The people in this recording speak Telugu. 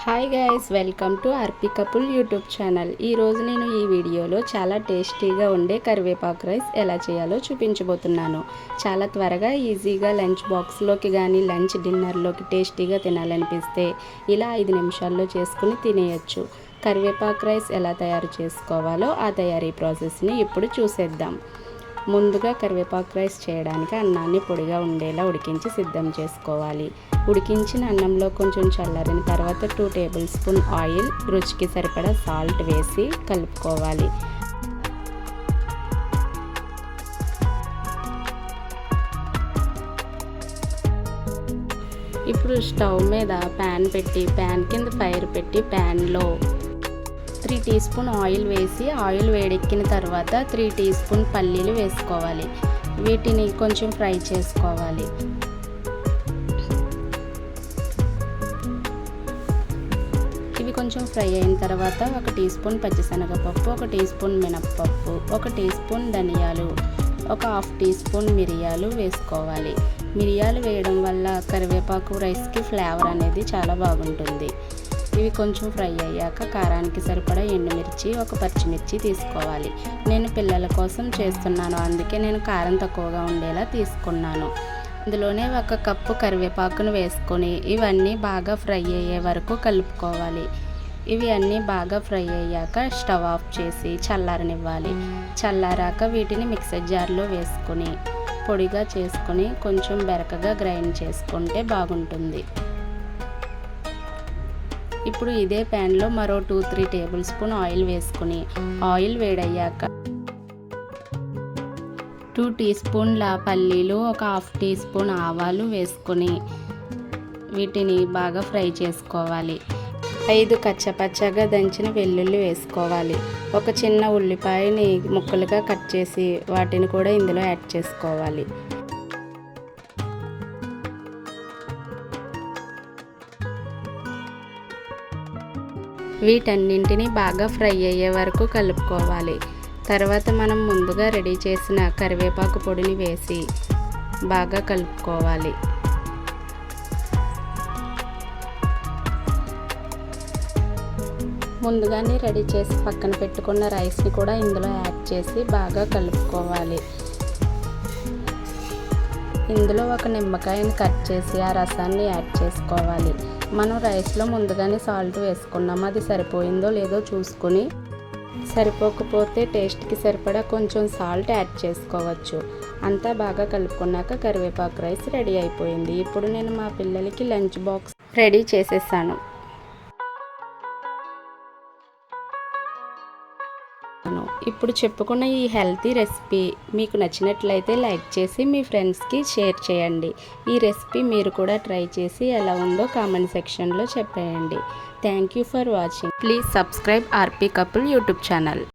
Hi guys, welcome to RP couple YouTube channel. ఈరోజు నేను ఈ వీడియోలో చాలా టేస్టీగా ఉండే కరివేపాకు రైస్ ఎలా చేయాలో చూపించబోతున్నాను. చాలా త్వరగా ఈజీగా లంచ్ బాక్స్లోకి కానీ లంచ్ డిన్నర్లోకి టేస్టీగా తినాలనిపిస్తే ఇలా 5 నిమిషాల్లో చేసుకుని తినేయచ్చు. కరివేపాకు రైస్ ఎలా తయారు చేసుకోవాలో ఆ తయారీ ప్రాసెస్ని ఇప్పుడు చూసేద్దాం. ముందుగా కరివేపాకు రైస్ చేయడానికి అన్నాన్ని పొడిగా ఉండేలా ఉడికించి సిద్ధం చేసుకోవాలి. ఉడికించిన అన్నంలో కొంచెం చల్లారిన తర్వాత 2 టేబుల్ స్పూన్ ఆయిల్, రుచికి సరిపడా సాల్ట్ వేసి కలుపుకోవాలి. ఇప్పుడు స్టవ్ మీద ప్యాన్ పెట్టి ప్యాన్ కింద ఫైర్ పెట్టి ప్యాన్లో 3 టీ స్పూన్ ఆయిల్ వేసి ఆయిల్ వేడెక్కిన తర్వాత 3 టీ స్పూన్ పల్లీలు వేసుకోవాలి. వీటిని కొంచెం ఫ్రై చేసుకోవాలి. ఇవి కొంచెం ఫ్రై అయిన తర్వాత 1 టీ స్పూన్ పచ్చిశనగపప్పు, 1 టీ స్పూన్ మినప్పప్పు, 1 టీ స్పూన్ ధనియాలు, 1/2 టీ స్పూన్ మిరియాలు వేసుకోవాలి. మిరియాలు వేయడం వల్ల కరివేపాకు రైస్కి ఫ్లేవర్ అనేది చాలా బాగుంటుంది. ఇవి కొంచెం ఫ్రై అయ్యాక కారానికి సరిపడా ఎండుమిర్చి, 1 పచ్చిమిర్చి తీసుకోవాలి. నేను పిల్లల కోసం చేస్తున్నాను, అందుకే నేను కారం తక్కువగా ఉండేలా తీసుకున్నాను. అందులోనే 1 కప్పు కరివేపాకును వేసుకొని ఇవన్నీ బాగా ఫ్రై అయ్యే వరకు కలుపుకోవాలి. ఇవి అన్నీ బాగా ఫ్రై అయ్యాక స్టవ్ ఆఫ్ చేసి చల్లారనివ్వాలి. చల్లారాక వీటిని మిక్సర్ జార్లో వేసుకొని పొడిగా చేసుకొని కొంచెం బెరకగా గ్రైండ్ చేసుకుంటే బాగుంటుంది. ఇప్పుడు ఇదే ప్యాన్లో మరో 2-3 టేబుల్ స్పూన్ ఆయిల్ వేసుకుని ఆయిల్ వేడయ్యాక 2 టీ స్పూన్ల పల్లీలు, 1/2 టీ స్పూన్ ఆవాలు వేసుకొని వీటిని బాగా ఫ్రై చేసుకోవాలి. 5 కచ్చపచ్చగా దంచిన వెల్లుల్లి వేసుకోవాలి. 1 చిన్న ఉల్లిపాయని ముక్కలుగా కట్ చేసి వాటిని కూడా ఇందులో యాడ్ చేసుకోవాలి. వీటన్నింటినీ బాగా ఫ్రై అయ్యే వరకు కలుపుకోవాలి. తర్వాత మనం ముందుగా రెడీ చేసిన కరివేపాకు పొడిని వేసి బాగా కలుపుకోవాలి. ముందుగానే రెడీ చేసి పక్కన పెట్టుకున్న రైస్ని కూడా ఇందులో యాడ్ చేసి బాగా కలుపుకోవాలి. ఇందులో 1 నిమ్మకాయని కట్ చేసి ఆ రసాన్ని యాడ్ చేసుకోవాలి. మనం రైస్లో ముందుగానే సాల్ట్ వేసుకున్నాము, అది సరిపోయిందో లేదో చూసుకుని సరిపోకపోతే టేస్ట్కి సరిపడా కొంచెం సాల్ట్ యాడ్ చేసుకోవచ్చు. అంతా బాగా కలుపుకున్నాక కరివేపాకు రైస్ రెడీ అయిపోయింది. ఇప్పుడు నేను మా పిల్లలకి లంచ్ బాక్స్ రెడీ చేసేసాను. ఇప్పుడు చెప్పుకున్న ఈ హెల్తీ రెసిపీ మీకు నచ్చినట్లయితే లైక్ చేసి మీ ఫ్రెండ్స్కి షేర్ చేయండి. ఈ రెసిపీ మీరు కూడా ట్రై చేసి ఎలా ఉందో కామెంట్ సెక్షన్లో చెప్పేయండి. Thank you for watching. Please subscribe RP couple YouTube channel.